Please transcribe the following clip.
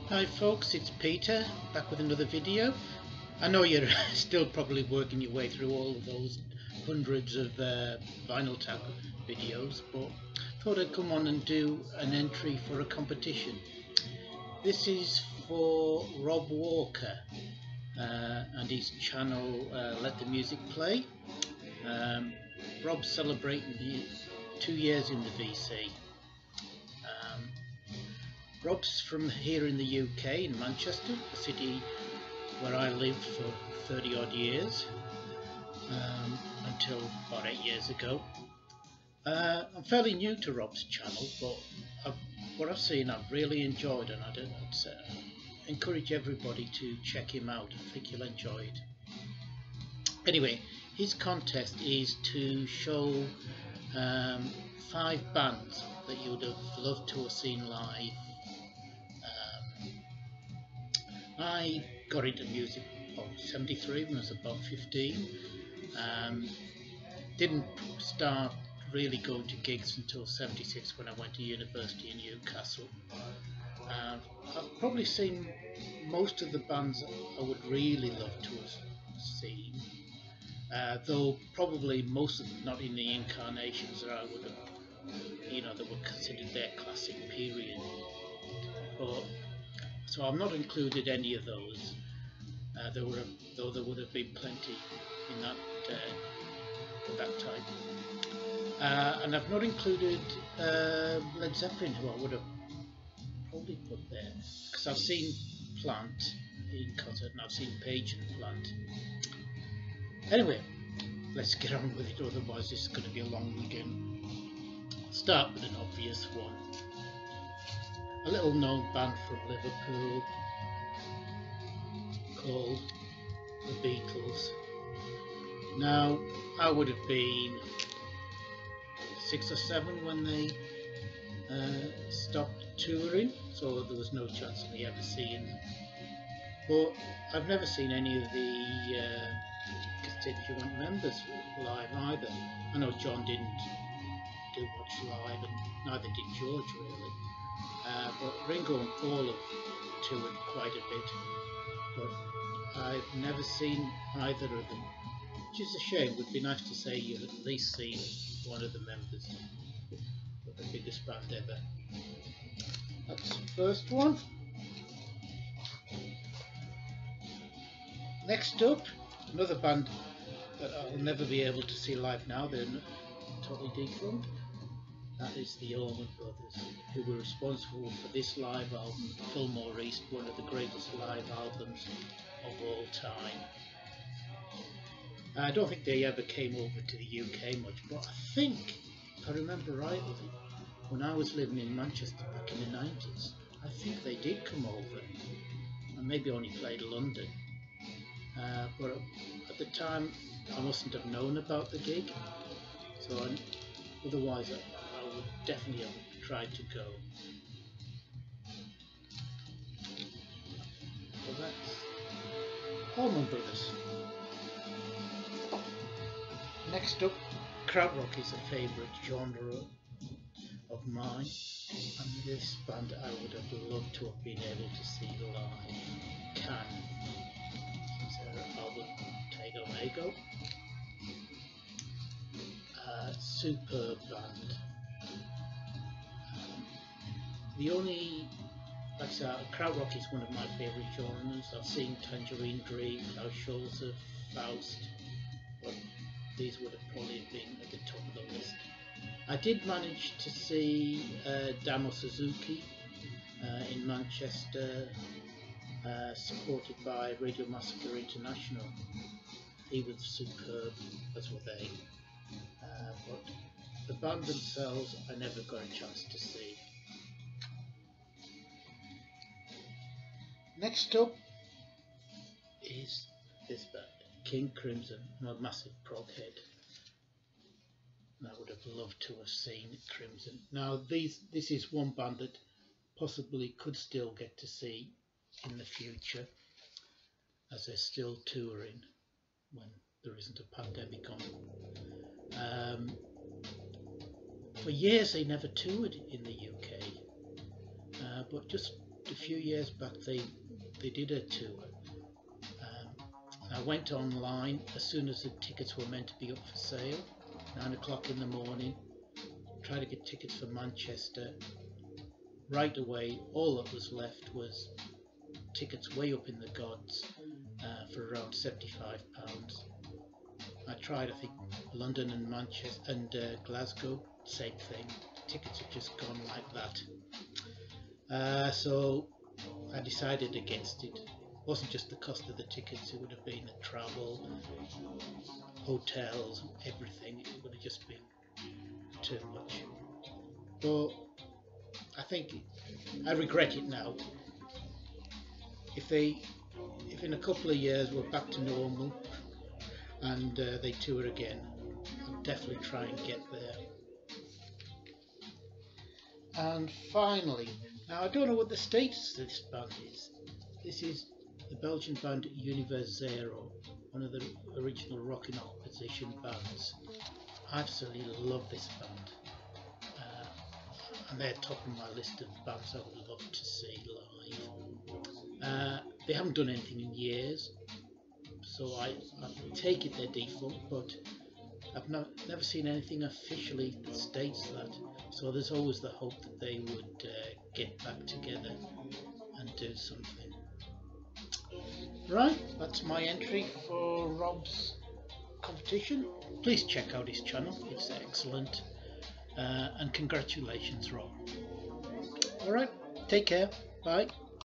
Hi folks, it's Peter back with another video. I know you're still probably working your way through all of those hundreds of vinyl tap videos, but thought I'd come on and do an entry for a competition. This is for Rob Walker and his channel Let the Music Play. Rob's celebrating 2 years in the VC. Rob's from here in the UK, in Manchester, a city where I lived for 30 odd years, until about 8 years ago. I'm fairly new to Rob's channel, but what I've seen I've really enjoyed, and I'd encourage everybody to check him out. I think you'll enjoy it. Anyway, his contest is to show 5 bands that you would have loved to have seen live. I got into music about 73 when I was about 15. Didn't start really going to gigs until 76 when I went to university in Newcastle. I've probably seen most of the bands I would really love to have seen, though probably most of them not in the incarnations that I would have, that were considered their classic period. But so I've not included any of those, though there would have been plenty in that type. And I've not included Led Zeppelin, who I would have probably put there, because I've seen Plant in concert and I've seen Page and Plant. Anyway, let's get on with it, otherwise this is going to be a long weekend. I'll start with an obvious one. A little known band from Liverpool called the Beatles. Now, I would have been 6 or 7 when they stopped touring, so there was no chance of me ever seeing them. But I've never seen any of the constituent members live either. I know John didn't do much live, and neither did George really. But Ringo and Paul have toured quite a bit, but I've never seen either of them, which is a shame. It would be nice to say you've at least seen one of the members of the biggest band ever. That's the first one. Next up, another band that I'll never be able to see live now. They're totally defunct. That is the Allman Brothers, who were responsible for this live album, Fillmore East, one of the greatest live albums of all time. I don't think they ever came over to the UK much, but I think, if I remember rightly, when I was living in Manchester back in the 90s, I think they did come over, and maybe only played London. But at the time, I mustn't have known about the gig, so otherwise I would definitely have tried to go. So that's Allman Brothers. Next up, krautrock is a favourite genre of mine, and this band I would have loved to have been able to see live. Can, since their album Tego Mago. Superb band. The only, like I said, krautrock is one of my favourite genres. I've seen Tangerine Dream, Klaus Schulze, Faust, but these would have probably been at the top of the list. I did manage to see Damo Suzuki in Manchester, supported by Radio Massacre International. He was superb, as were they. But the band themselves I never got a chance to see. Next up is this band, King Crimson. I'm a massive prog head, and I would have loved to have seen Crimson. Now this is one band that possibly could still get to see in the future, as they're still touring when there isn't a pandemic on. For years they never toured in the UK, but just a few years back they did a tour. I went online as soon as the tickets were meant to be up for sale, 9 o'clock in the morning, tried to get tickets for Manchester. Right away, all that was left was tickets way up in the gods for around £75. I tried, I think, London and Manchester and Glasgow, same thing. Tickets have just gone like that. So I decided against it. It wasn't just the cost of the tickets, it would have been the travel, hotels, everything. It would have just been too much. But I think I regret it now. If in a couple of years we're back to normal and they tour again, I'll definitely try and get there. And finally, now I don't know what the status of this band is. This is the Belgian band Univers Zero, one of the original Rock in Opposition bands. I absolutely love this band, and they're top of my list of bands I would love to see live. They haven't done anything in years, so I take it they're defunct, but I've never seen anything officially that states that, so there's always the hope that they would get back together and do something. Right, that's my entry for Rob's competition. Please check out his channel, it's excellent, and congratulations Rob. Alright, take care, bye.